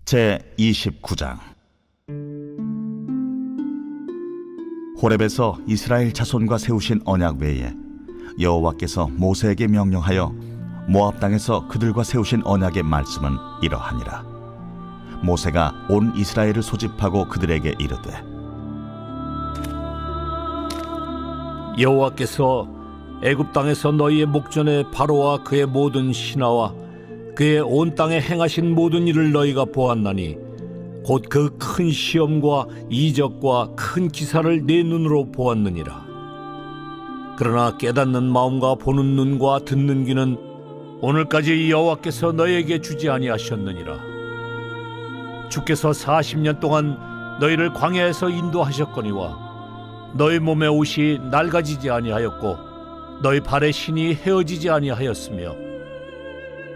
제29장. 호렙에서 이스라엘 자손과 세우신 언약 외에 여호와께서 모세에게 명령하여 모압 땅에서 그들과 세우신 언약의 말씀은 이러하니라. 모세가 온 이스라엘을 소집하고 그들에게 이르되, 여호와께서 애굽 땅에서 너희의 목전에 바로와 그의 모든 신하와 그의 온 땅에 행하신 모든 일을 너희가 보았나니 곧 그 큰 시험과 이적과 큰 기사를 내 눈으로 보았느니라. 그러나 깨닫는 마음과 보는 눈과 듣는 귀는 오늘까지 여호와께서 너희에게 주지 아니하셨느니라. 주께서 40년 동안 너희를 광야에서 인도하셨거니와 너희 몸의 옷이 낡아지지 아니하였고 너희 발의 신이 헤어지지 아니하였으며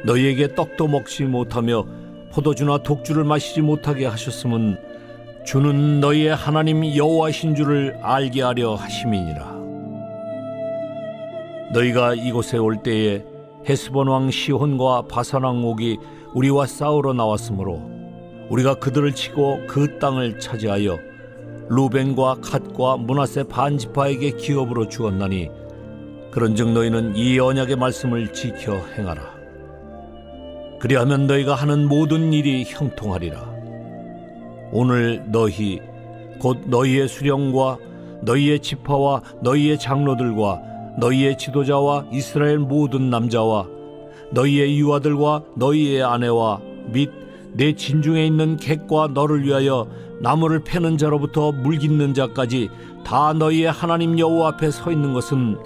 너희에게 떡도 먹지 못하며 포도주나 독주를 마시지 못하게 하셨음은 주는 너희의 하나님 여호와신 줄을 알게 하려 하심이니라. 너희가 이곳에 올 때에 헤스본 왕 시혼과 바산 왕 옥이 우리와 싸우러 나왔으므로 우리가 그들을 치고 그 땅을 차지하여 루벤과 갓과 므낫세 반 지파에게 기업으로 주었나니 그런즉 너희는 이 언약의 말씀을 지켜 행하라. 그리하면 너희가 하는 모든 일이 형통하리라. 오늘 너희 곧 너희의 수령과 너희의 지파와 너희의 장로들과 너희의 지도자와 이스라엘 모든 남자와 너희의 유아들과 너희의 아내와 및 내 진중에 있는 객과 너를 위하여 나무를 패는 자로부터 물 깃는 자까지 다 너희의 하나님 여호와 앞에 서 있는 것은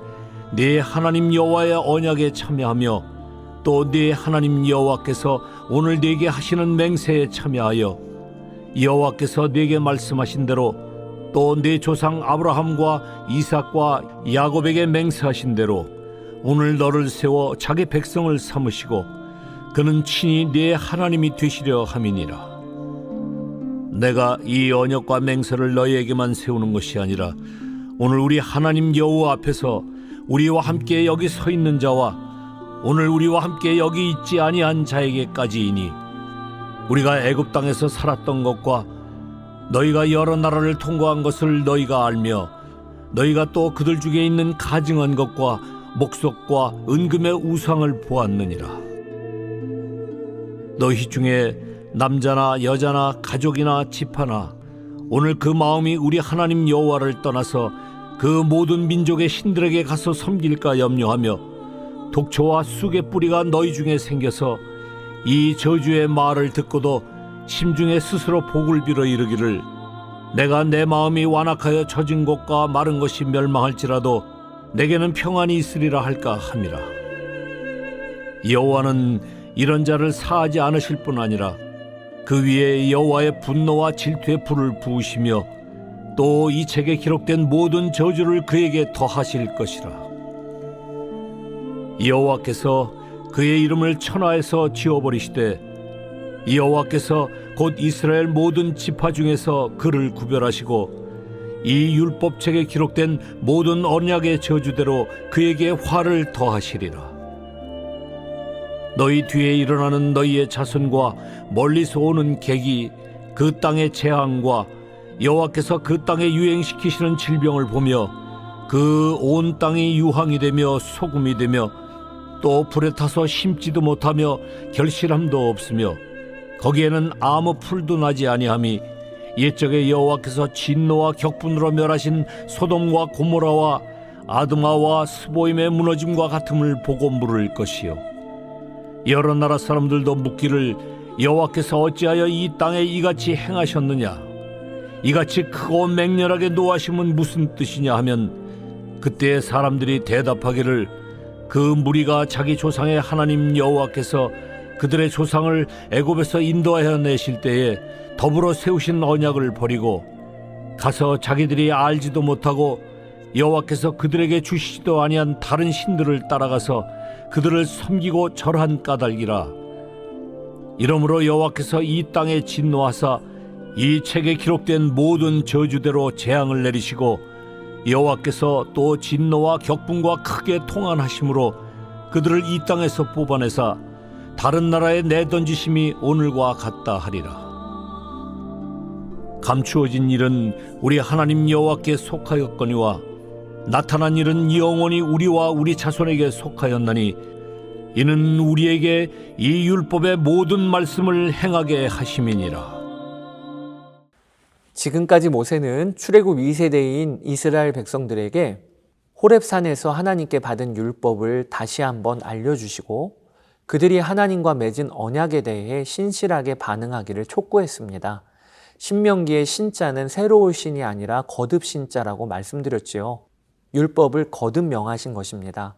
네 하나님 여호와의 언약에 참여하며 또 네 하나님 여호와께서 오늘 네게 하시는 맹세에 참여하여 여호와께서 네게 말씀하신 대로 또 네 조상 아브라함과 이삭과 야곱에게 맹세하신 대로 오늘 너를 세워 자기 백성을 삼으시고 그는 친히 네 하나님이 되시려 함이니라. 내가 이 언약과 맹세를 너희에게만 세우는 것이 아니라 오늘 우리 하나님 여호와 앞에서 우리와 함께 여기 서 있는 자와 오늘 우리와 함께 여기 있지 아니한 자에게까지이니 우리가 애굽 땅에서 살았던 것과 너희가 여러 나라를 통과한 것을 너희가 알며 너희가 또 그들 중에 있는 가증한 것과 목석과 은금의 우상을 보았느니라. 너희 중에 남자나 여자나 가족이나 지파나 오늘 그 마음이 우리 하나님 여호와를 떠나서 그 모든 민족의 신들에게 가서 섬길까 염려하며 독초와 쑥의 뿌리가 너희 중에 생겨서 이 저주의 말을 듣고도 심중에 스스로 복을 빌어 이르기를 내가 내 마음이 완악하여 젖은 곳과 마른 것이 멸망할지라도 내게는 평안이 있으리라 할까 함이라. 여호와는 이런 자를 사하지 않으실 뿐 아니라 그 위에 여호와의 분노와 질투의 불을 부으시며 또 이 책에 기록된 모든 저주를 그에게 더하실 것이라. 여호와께서 그의 이름을 천하에서 지워버리시되 여호와께서 곧 이스라엘 모든 지파 중에서 그를 구별하시고 이 율법책에 기록된 모든 언약의 저주대로 그에게 화를 더하시리라. 너희 뒤에 일어나는 너희의 자손과 멀리서 오는 객이 그 땅의 재앙과 여호와께서 그 땅에 유행시키시는 질병을 보며 그 온 땅이 유황이 되며 소금이 되며 또 불에 타서 심지도 못하며 결실함도 없으며 거기에는 아무 풀도 나지 아니함이 옛적에 여호와께서 진노와 격분으로 멸하신 소돔과 고모라와 아드마와 스보임의 무너짐과 같음을 보고 물을 것이요 여러 나라 사람들도 묻기를 여호와께서 어찌하여 이 땅에 이같이 행하셨느냐 이같이 크고 맹렬하게 노하심은 무슨 뜻이냐 하면 그때 사람들이 대답하기를 그 무리가 자기 조상의 하나님 여호와께서 그들의 조상을 애굽에서 인도하여 내실 때에 더불어 세우신 언약을 버리고 가서 자기들이 알지도 못하고 여호와께서 그들에게 주시지도 아니한 다른 신들을 따라가서 그들을 섬기고 절한 까닭이라. 이러므로 여호와께서 이 땅에 진노하사 이 책에 기록된 모든 저주대로 재앙을 내리시고 여호와께서 또 진노와 격분과 크게 통한하심으로 그들을 이 땅에서 뽑아내사 다른 나라에 내던지심이 오늘과 같다 하리라. 감추어진 일은 우리 하나님 여호와께 속하였거니와 나타난 일은 영원히 우리와 우리 자손에게 속하였나니 이는 우리에게 이 율법의 모든 말씀을 행하게 하심이니라. 지금까지 모세는 출애굽 2세대인 이스라엘 백성들에게 호렙산에서 하나님께 받은 율법을 다시 한번 알려주시고 그들이 하나님과 맺은 언약에 대해 신실하게 반응하기를 촉구했습니다. 신명기의 신자는 새로울 신이 아니라 거듭 신자라고 말씀드렸지요. 율법을 거듭 명하신 것입니다.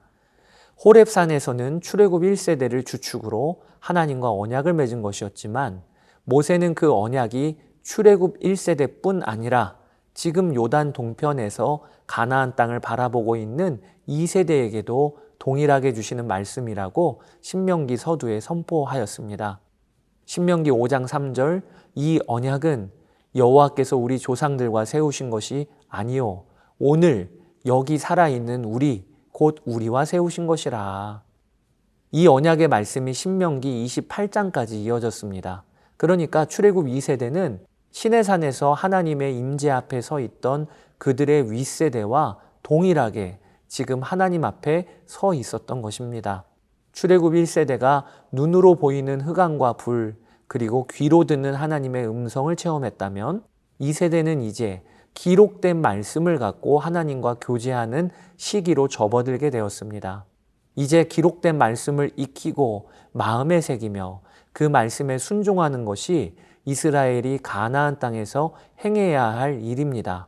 호렙산에서는 출애굽 1세대를 주축으로 하나님과 언약을 맺은 것이었지만 모세는 그 언약이 출애굽 1세대뿐 아니라 지금 요단 동편에서 가나안 땅을 바라보고 있는 2세대에게도 동일하게 주시는 말씀이라고 신명기 서두에 선포하였습니다. 신명기 5장 3절 이 언약은 여호와께서 우리 조상들과 세우신 것이 아니요 오늘 여기 살아있는 우리 곧 우리와 세우신 것이라. 이 언약의 말씀이 신명기 28장까지 이어졌습니다. 그러니까 출애굽 2세대는 시내산에서 하나님의 임재 앞에 서 있던 그들의 윗세대와 동일하게 지금 하나님 앞에 서 있었던 것입니다. 출애굽 1세대가 눈으로 보이는 흑암과 불 그리고 귀로 듣는 하나님의 음성을 체험했다면 2세대는 이제 기록된 말씀을 갖고 하나님과 교제하는 시기로 접어들게 되었습니다. 이제 기록된 말씀을 익히고 마음에 새기며 그 말씀에 순종하는 것이 이스라엘이 가나안 땅에서 행해야 할 일입니다.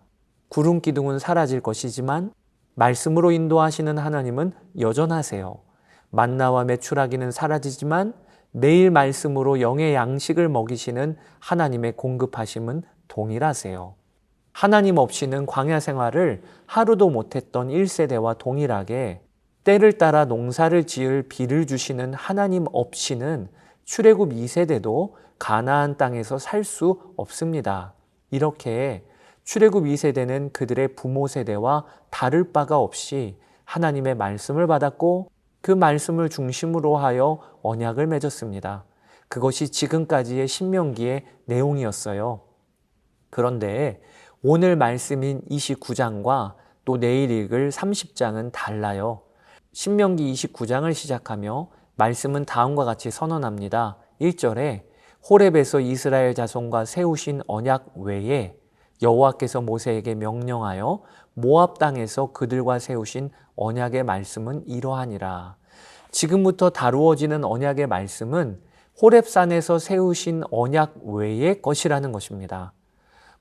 구름 기둥은 사라질 것이지만 말씀으로 인도하시는 하나님은 여전하세요. 만나와 메추라기는 사라지지만 매일 말씀으로 영의 양식을 먹이시는 하나님의 공급하심은 동일하세요. 하나님 없이는 광야 생활을 하루도 못했던 1세대와 동일하게 때를 따라 농사를 지을 비를 주시는 하나님 없이는 출애굽 2세대도 가나안 땅에서 살 수 없습니다. 이렇게 출애굽 2세대는 그들의 부모 세대와 다를 바가 없이 하나님의 말씀을 받았고 그 말씀을 중심으로 하여 언약을 맺었습니다. 그것이 지금까지의 신명기의 내용이었어요. 그런데 오늘 말씀인 29장과 또 내일 읽을 30장은 달라요. 신명기 29장을 시작하며 말씀은 다음과 같이 선언합니다. 1절에 호렙에서 이스라엘 자손과 세우신 언약 외에 여호와께서 모세에게 명령하여 모압 땅에서 그들과 세우신 언약의 말씀은 이러하니라. 지금부터 다루어지는 언약의 말씀은 호렙산에서 세우신 언약 외의 것이라는 것입니다.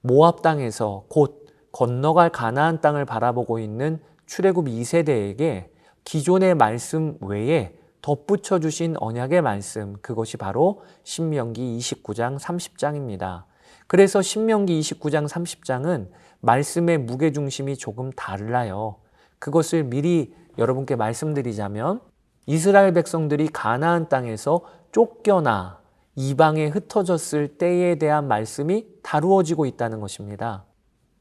모압 땅에서 곧 건너갈 가나안 땅을 바라보고 있는 출애굽 2세대에게 기존의 말씀 외에 덧붙여 주신 언약의 말씀, 그것이 바로 신명기 29장 30장입니다. 그래서 신명기 29장 30장은 말씀의 무게중심이 조금 달라요. 그것을 미리 여러분께 말씀드리자면 이스라엘 백성들이 가나안 땅에서 쫓겨나 이방에 흩어졌을 때에 대한 말씀이 다루어지고 있다는 것입니다.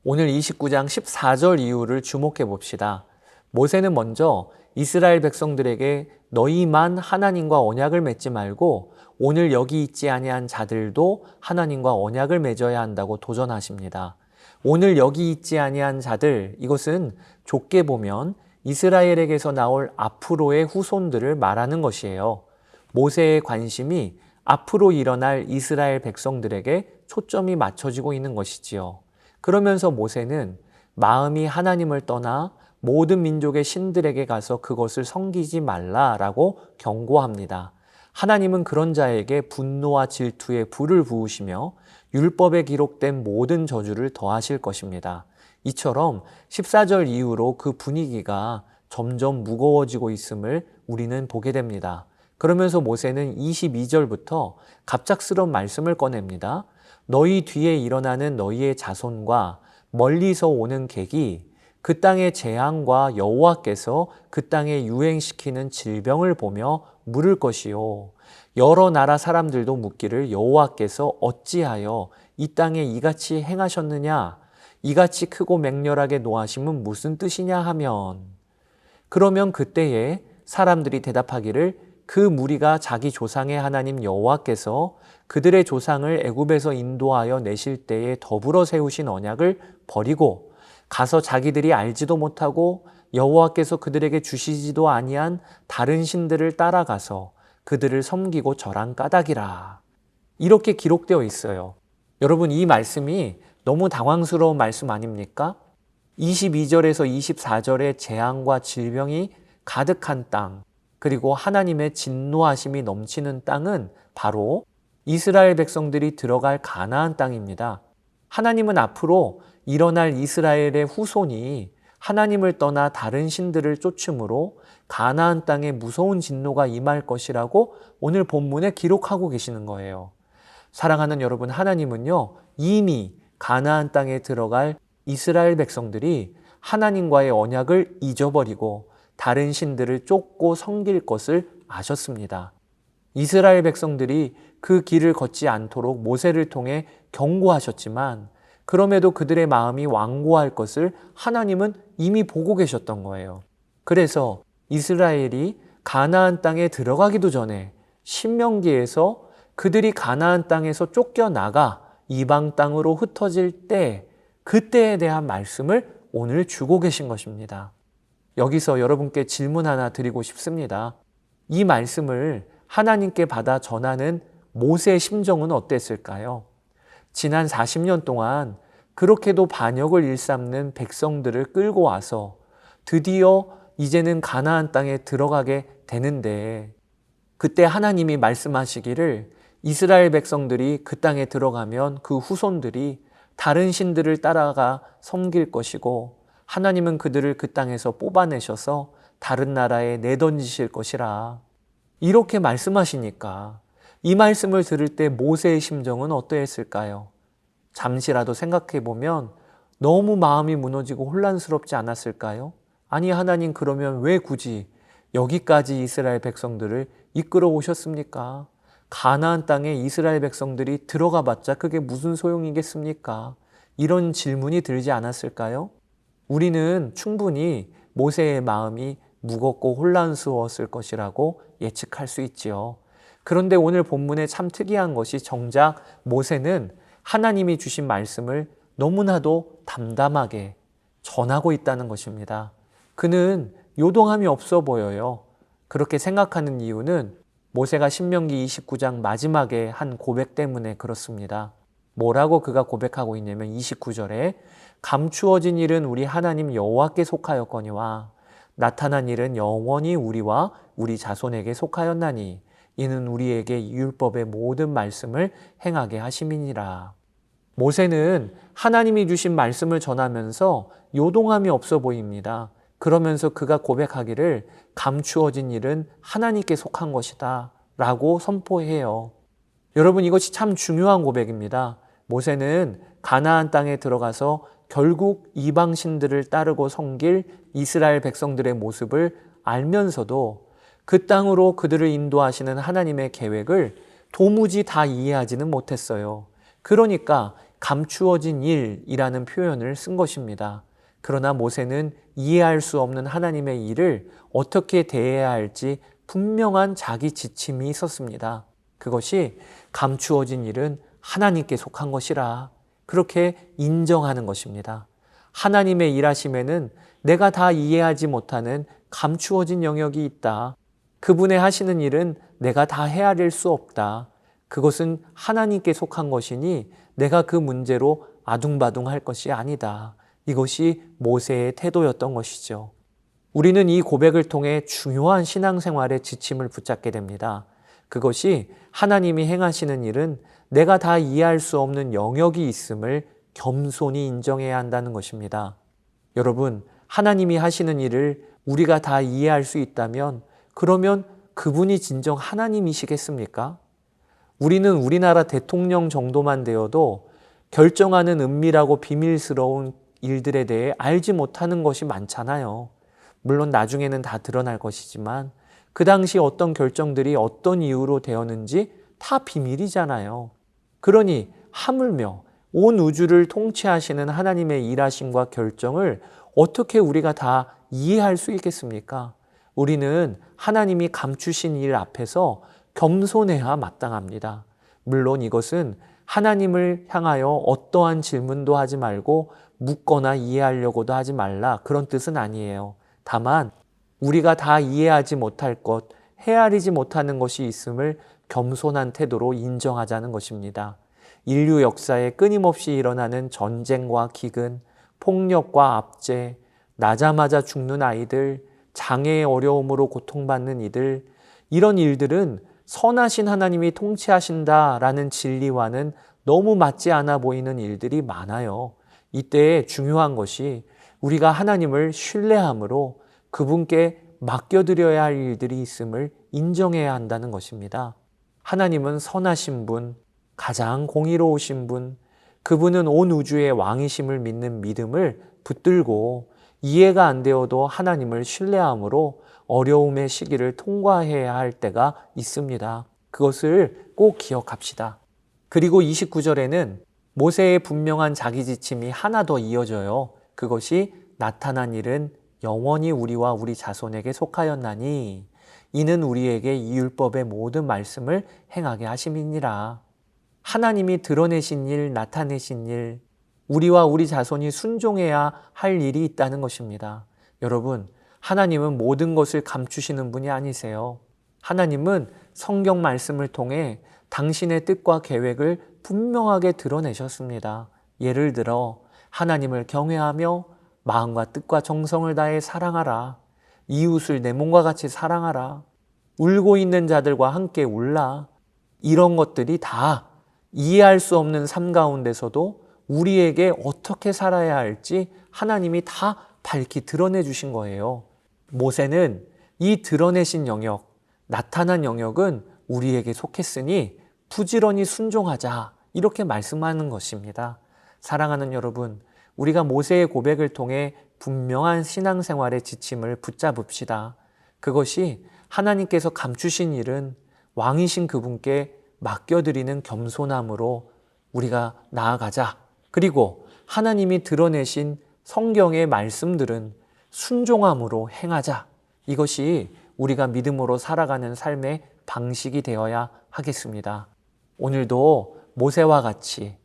오늘 29장 14절 이후를 주목해 봅시다. 모세는 먼저 이스라엘 백성들에게 너희만 하나님과 언약을 맺지 말고 오늘 여기 있지 아니한 자들도 하나님과 언약을 맺어야 한다고 도전하십니다. 오늘 여기 있지 아니한 자들, 이것은 좁게 보면 이스라엘에게서 나올 앞으로의 후손들을 말하는 것이에요. 모세의 관심이 앞으로 일어날 이스라엘 백성들에게 초점이 맞춰지고 있는 것이지요. 그러면서 모세는 마음이 하나님을 떠나 모든 민족의 신들에게 가서 그것을 섬기지 말라라고 경고합니다. 하나님은 그런 자에게 분노와 질투의 불을 부으시며 율법에 기록된 모든 저주를 더하실 것입니다. 이처럼 14절 이후로 그 분위기가 점점 무거워지고 있음을 우리는 보게 됩니다. 그러면서 모세는 22절부터 갑작스러운 말씀을 꺼냅니다. 너희 뒤에 일어나는 너희의 자손과 멀리서 오는 객이 그 땅의 재앙과 여호와께서 그 땅에 유행시키는 질병을 보며 물을 것이요. 여러 나라 사람들도 묻기를 여호와께서 어찌하여 이 땅에 이같이 행하셨느냐? 이같이 크고 맹렬하게 노하심은 무슨 뜻이냐 하면 그러면 그때에 사람들이 대답하기를 그 무리가 자기 조상의 하나님 여호와께서 그들의 조상을 애굽에서 인도하여 내실 때에 더불어 세우신 언약을 버리고 가서 자기들이 알지도 못하고 여호와께서 그들에게 주시지도 아니한 다른 신들을 따라가서 그들을 섬기고 절한 까닭이라. 이렇게 기록되어 있어요. 여러분, 이 말씀이 너무 당황스러운 말씀 아닙니까? 22절에서 24절에 재앙과 질병이 가득한 땅, 그리고 하나님의 진노하심이 넘치는 땅은 바로 이스라엘 백성들이 들어갈 가나안 땅입니다. 하나님은 앞으로 일어날 이스라엘의 후손이 하나님을 떠나 다른 신들을 쫓음으로 가나안 땅에 무서운 진노가 임할 것이라고 오늘 본문에 기록하고 계시는 거예요. 사랑하는 여러분, 하나님은요, 이미 가나안 땅에 들어갈 이스라엘 백성들이 하나님과의 언약을 잊어버리고 다른 신들을 쫓고 섬길 것을 아셨습니다. 이스라엘 백성들이 그 길을 걷지 않도록 모세를 통해 경고하셨지만 그럼에도 그들의 마음이 완고할 것을 하나님은 이미 보고 계셨던 거예요. 그래서 이스라엘이 가나안 땅에 들어가기도 전에 신명기에서 그들이 가나안 땅에서 쫓겨나가 이방 땅으로 흩어질 때 그때에 대한 말씀을 오늘 주고 계신 것입니다. 여기서 여러분께 질문 하나 드리고 싶습니다. 이 말씀을 하나님께 받아 전하는 모세의 심정은 어땠을까요? 지난 40년 동안 그렇게도 반역을 일삼는 백성들을 끌고 와서 드디어 이제는 가나안 땅에 들어가게 되는데 그때 하나님이 말씀하시기를 이스라엘 백성들이 그 땅에 들어가면 그 후손들이 다른 신들을 따라가 섬길 것이고 하나님은 그들을 그 땅에서 뽑아내셔서 다른 나라에 내던지실 것이라. 이렇게 말씀하시니까 이 말씀을 들을 때 모세의 심정은 어떠했을까요? 잠시라도 생각해 보면 너무 마음이 무너지고 혼란스럽지 않았을까요? 아니, 하나님, 그러면 왜 굳이 여기까지 이스라엘 백성들을 이끌어 오셨습니까? 가나안 땅에 이스라엘 백성들이 들어가 봤자 그게 무슨 소용이겠습니까? 이런 질문이 들지 않았을까요? 우리는 충분히 모세의 마음이 무겁고 혼란스러웠을 것이라고 예측할 수 있지요. 그런데 오늘 본문에 참 특이한 것이 정작 모세는 하나님이 주신 말씀을 너무나도 담담하게 전하고 있다는 것입니다. 그는 요동함이 없어 보여요. 그렇게 생각하는 이유는 모세가 신명기 29장 마지막에 한 고백 때문에 그렇습니다. 뭐라고 그가 고백하고 있냐면 29절에 감추어진 일은 우리 하나님 여호와께 속하였거니와 나타난 일은 영원히 우리와 우리 자손에게 속하였나니 이는 우리에게 율법의 모든 말씀을 행하게 하심이니라. 모세는 하나님이 주신 말씀을 전하면서 요동함이 없어 보입니다. 그러면서 그가 고백하기를 감추어진 일은 하나님께 속한 것이다 라고 선포해요. 여러분, 이것이 참 중요한 고백입니다. 모세는 가나안 땅에 들어가서 결국 이방 신들을 따르고 섬길 이스라엘 백성들의 모습을 알면서도 그 땅으로 그들을 인도하시는 하나님의 계획을 도무지 다 이해하지는 못했어요. 그러니까 감추어진 일이라는 표현을 쓴 것입니다. 그러나 모세는 이해할 수 없는 하나님의 일을 어떻게 대해야 할지 분명한 자기 지침이 있었습니다. 그것이 감추어진 일은 하나님께 속한 것이라 그렇게 인정하는 것입니다. 하나님의 일하심에는 내가 다 이해하지 못하는 감추어진 영역이 있다. 그분의 하시는 일은 내가 다 헤아릴 수 없다. 그것은 하나님께 속한 것이니 내가 그 문제로 아둥바둥할 것이 아니다. 이것이 모세의 태도였던 것이죠. 우리는 이 고백을 통해 중요한 신앙생활의 지침을 붙잡게 됩니다. 그것이 하나님이 행하시는 일은 내가 다 이해할 수 없는 영역이 있음을 겸손히 인정해야 한다는 것입니다. 여러분, 하나님이 하시는 일을 우리가 다 이해할 수 있다면 그러면 그분이 진정 하나님이시겠습니까? 우리는 우리나라 대통령 정도만 되어도 결정하는 은밀하고 비밀스러운 일들에 대해 알지 못하는 것이 많잖아요. 물론 나중에는 다 드러날 것이지만 그 당시 어떤 결정들이 어떤 이유로 되었는지 다 비밀이잖아요. 그러니 하물며 온 우주를 통치하시는 하나님의 일하심과 결정을 어떻게 우리가 다 이해할 수 있겠습니까? 우리는 하나님이 감추신 일 앞에서 겸손해야 마땅합니다. 물론 이것은 하나님을 향하여 어떠한 질문도 하지 말고 묻거나 이해하려고도 하지 말라, 그런 뜻은 아니에요. 다만 우리가 다 이해하지 못할 것, 헤아리지 못하는 것이 있음을 겸손한 태도로 인정하자는 것입니다. 인류 역사에 끊임없이 일어나는 전쟁과 기근, 폭력과 압제, 나자마자 죽는 아이들, 장애의 어려움으로 고통받는 이들, 이런 일들은 선하신 하나님이 통치하신다라는 진리와는 너무 맞지 않아 보이는 일들이 많아요. 이때 중요한 것이 우리가 하나님을 신뢰함으로 그분께 맡겨드려야 할 일들이 있음을 인정해야 한다는 것입니다. 하나님은 선하신 분, 가장 공의로우신 분, 그분은 온 우주의 왕이심을 믿는 믿음을 붙들고 이해가 안 되어도 하나님을 신뢰함으로 어려움의 시기를 통과해야 할 때가 있습니다. 그것을 꼭 기억합시다. 그리고 29절에는 모세의 분명한 자기 지침이 하나 더 이어져요. 그것이 나타난 일은 영원히 우리와 우리 자손에게 속하였나니 이는 우리에게 이 율법의 모든 말씀을 행하게 하심이니라. 하나님이 드러내신 일, 나타내신 일, 우리와 우리 자손이 순종해야 할 일이 있다는 것입니다. 여러분, 하나님은 모든 것을 감추시는 분이 아니세요. 하나님은 성경 말씀을 통해 당신의 뜻과 계획을 분명하게 드러내셨습니다. 예를 들어 하나님을 경외하며 마음과 뜻과 정성을 다해 사랑하라. 이웃을 내 몸과 같이 사랑하라. 울고 있는 자들과 함께 울라. 이런 것들이 다 이해할 수 없는 삶 가운데서도 우리에게 어떻게 살아야 할지 하나님이 다 밝히 드러내 주신 거예요. 모세는 이 드러내신 영역, 나타난 영역은 우리에게 속했으니 부지런히 순종하자, 이렇게 말씀하는 것입니다. 사랑하는 여러분, 우리가 모세의 고백을 통해 분명한 신앙생활의 지침을 붙잡읍시다. 그것이 하나님께서 감추신 일은 왕이신 그분께 맡겨드리는 겸손함으로 우리가 나아가자. 그리고 하나님이 드러내신 성경의 말씀들은 순종함으로 행하자. 이것이 우리가 믿음으로 살아가는 삶의 방식이 되어야 하겠습니다. 오늘도 모세와 같이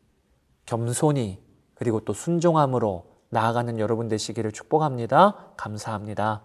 겸손히 그리고 또 순종함으로 나아가는 여러분 되시기를 축복합니다. 감사합니다.